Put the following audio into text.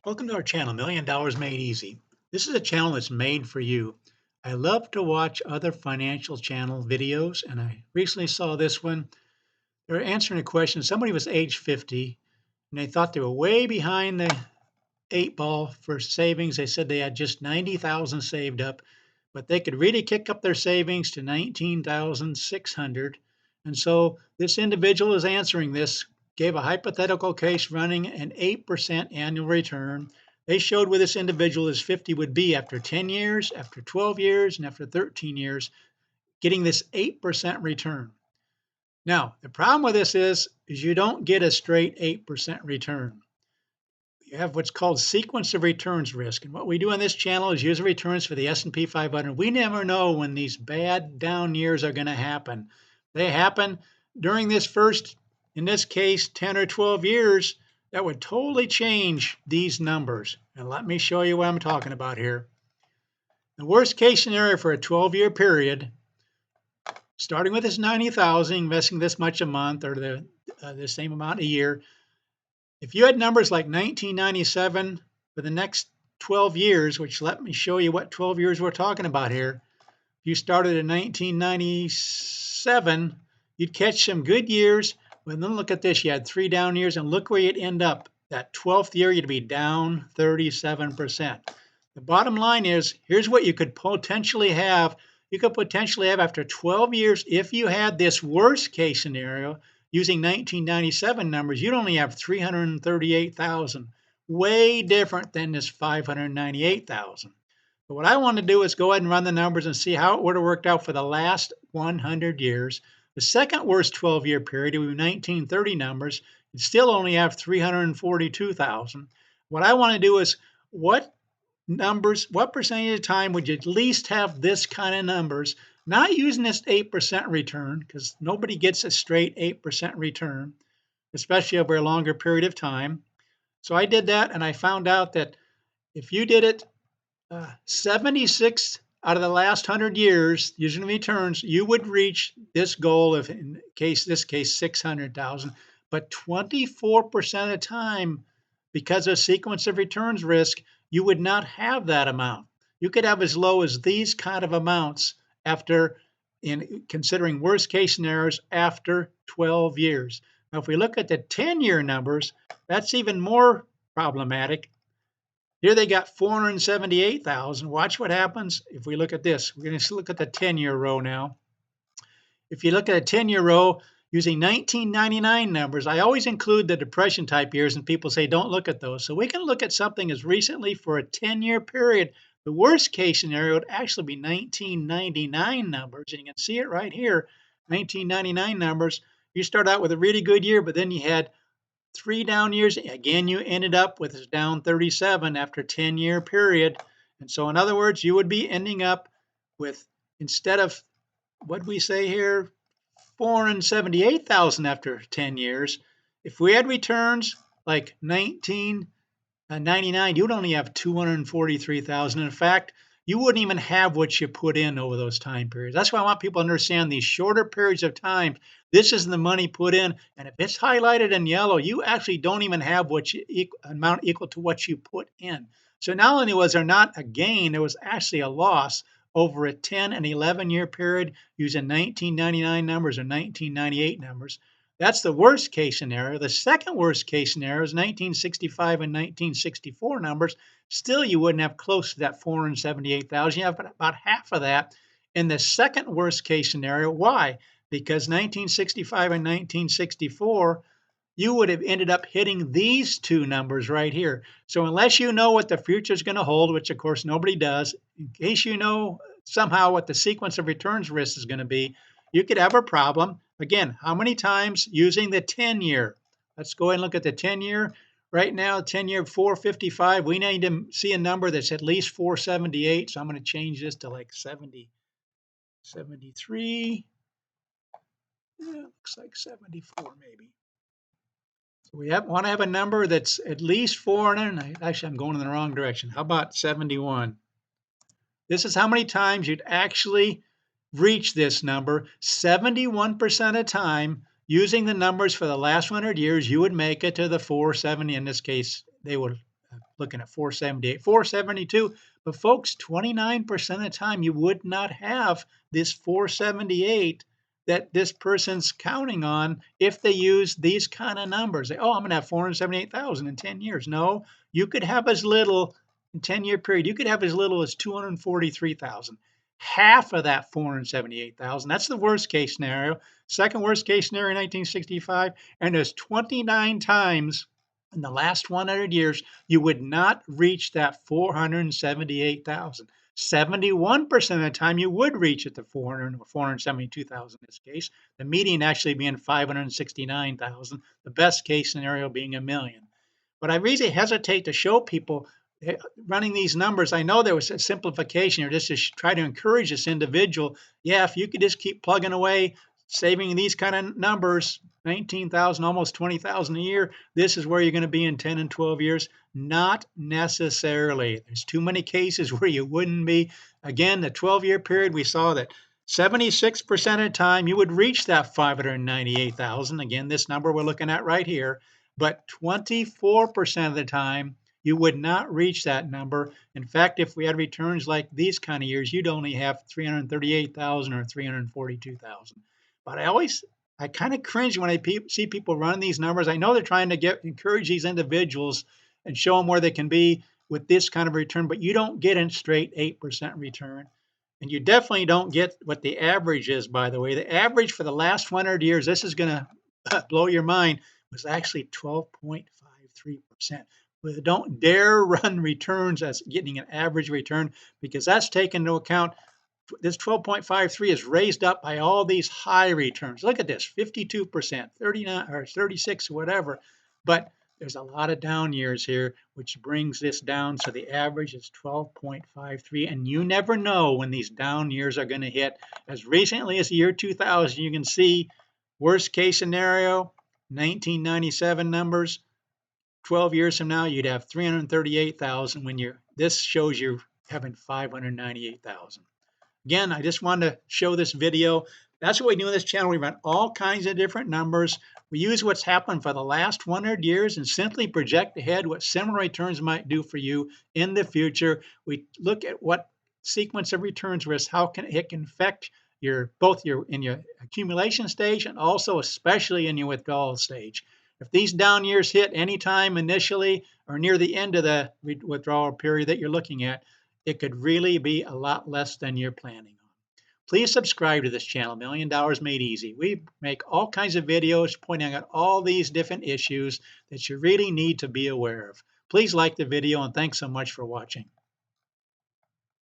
Welcome to our channel, $1 Million Made Easy. This is a channel that's made for you. I love to watch other financial channel videos, and I recently saw this one. They were answering a question. Somebody was age 50, and they thought they were way behind the eight ball for savings. They said they had just 90,000 saved up, but they could really kick up their savings to 19,600. And so this individual is answering this, gave a hypothetical case running an 8% annual return. They showed where this individual is 50 would be after 10 years, after 12 years, and after 13 years, getting this 8% return. Now, the problem with this is you don't get a straight 8% return. You have what's called sequence of returns risk. And what we do on this channel is use the returns for the S&P 500. We never know when these bad down years are going to happen. They happen during this first, in this case, 10 or 12 years. That would totally change these numbers. And let me show you what I'm talking about here. The worst case scenario for a 12-year period, starting with this 90,000, investing this much a month or the same amount a year. If you had numbers like 1997 for the next 12 years, which let me show you what 12 years we're talking about here. If you started in 1997, you'd catch some good years. But then look at this. You had 3 down years, and look where you'd end up. That 12th year, you'd be down 37%. The bottom line is, here's what you could potentially have. You could potentially have after 12 years, if you had this worst case scenario, using 1997 numbers, you'd only have 338,000, way different than this 598,000. But what I want to do is go ahead and run the numbers and see how it would have worked out for the last 100 years. The second worst 12-year period, with 1930 numbers, you'd still only have 342,000. What I want to do is what percentage of the time would you at least have this kind of numbers, not using this 8% return, because nobody gets a straight 8% return, especially over a longer period of time. So I did that, and I found out that if you did it 76 out of the last 100 years using returns, you would reach this goal of, in this case, 600,000. But 24% of the time, because of sequence of returns risk, you would not have that amount. You could have as low as these kind of amounts after, in considering worst case scenarios, after 12 years. Now, if we look at the 10-year numbers, that's even more problematic. Here they got 478,000. Watch what happens if we look at this. We're going to look at the 10-year row now. If you look at a 10-year row using 1999 numbers, I always include the depression type years, and people say don't look at those. So we can look at something as recently for a 10-year period. The worst case scenario would actually be 1999 numbers, and you can see it right here. 1999 numbers. You start out with a really good year, but then you had 3 down years. Again, you ended up with down 37 after a 10-year period. And so in other words, you would be ending up with, instead of what we say here, 478,000 after 10 years. If we had returns like 1999, you would only have 243,000. In fact, you wouldn't even have what you put in over those time periods. That's why I want people to understand these shorter periods of time. This is the money put in, and if it's highlighted in yellow, you actually don't even have what you amount equal to what you put in. So not only was there not a gain, there was actually a loss over a 10 and 11-year period using 1999 numbers or 1998 numbers. That's the worst case scenario. The second worst case scenario is 1965 and 1964 numbers. Still, you wouldn't have close to that 478,000. You have about half of that in the second worst case scenario. Why? Because 1965 and 1964, you would have ended up hitting these two numbers right here. So unless you know what the future is going to hold, which of course nobody does, in case you know somehow what the sequence of returns risk is going to be, you could have a problem. Again, how many times using the 10-year? Let's go ahead and look at the 10-year. Right now, 10-year 455. We need to see a number that's at least 478. So I'm going to change this to like 70, 73. Yeah, looks like 74 maybe. So we want to have a number that's at least 400. Actually, I'm going in the wrong direction. How about 71? This is how many times you'd actually reach this number. 71% of the time, using the numbers for the last 100 years, you would make it to the 470. In this case, they would looking at 478, 472. But folks, 29% of the time you would not have this 478 that this person's counting on if they use these kind of numbers. Oh, I'm going to have 478,000 in 10 years. No, you could have as little in 10-year period, you could have as little as 243,000. Half of that 478,000. That's the worst case scenario. Second worst case scenario in 1965, and there's 29 times in the last 100 years you would not reach that 478,000. 71% of the time you would reach it to 400 or 472,000 in this case, the median actually being 569,000, the best case scenario being a million. But I really hesitate to show people running these numbers. I know there was a simplification here just to try to encourage this individual. Yeah, if you could just keep plugging away, saving these kind of numbers, 19,000, almost 20,000 a year, this is where you're going to be in 10 and 12 years. Not necessarily. There's too many cases where you wouldn't be. Again, the 12-year period, we saw that 76% of the time you would reach that 598,000. Again, this number we're looking at right here. But 24% of the time, you would not reach that number. In fact, if we had returns like these kind of years, you'd only have 338,000 or 342,000. But I kind of cringe when I see people run these numbers. I know they're trying to encourage these individuals and show them where they can be with this kind of return, but you don't get a straight 8% return. And you definitely don't get what the average is, by the way. The average for the last 100 years, this is going to blow your mind, was actually 12.53%. But don't dare run returns as getting an average return, because that's taken into account. This 12.53 is raised up by all these high returns. Look at this, 52%, 39 or 36, whatever. But there's a lot of down years here, which brings this down. So the average is 12.53. And you never know when these down years are going to hit. As recently as the year 2000, you can see worst case scenario, 1997 numbers. 12 years from now, you'd have 338,000 when this shows you're having 598,000. Again, I just wanted to show this video. That's what we do on this channel. We run all kinds of different numbers. We use what's happened for the last 100 years and simply project ahead what similar returns might do for you in the future. We look at what sequence of returns risk, how it can affect both in your accumulation stage and also especially in your withdrawal stage. If these down years hit anytime initially or near the end of the withdrawal period that you're looking at, it could really be a lot less than you're planning on. Please subscribe to this channel, $1 Million Made Easy. We make all kinds of videos pointing out all these different issues that you really need to be aware of. Please like the video and thanks so much for watching.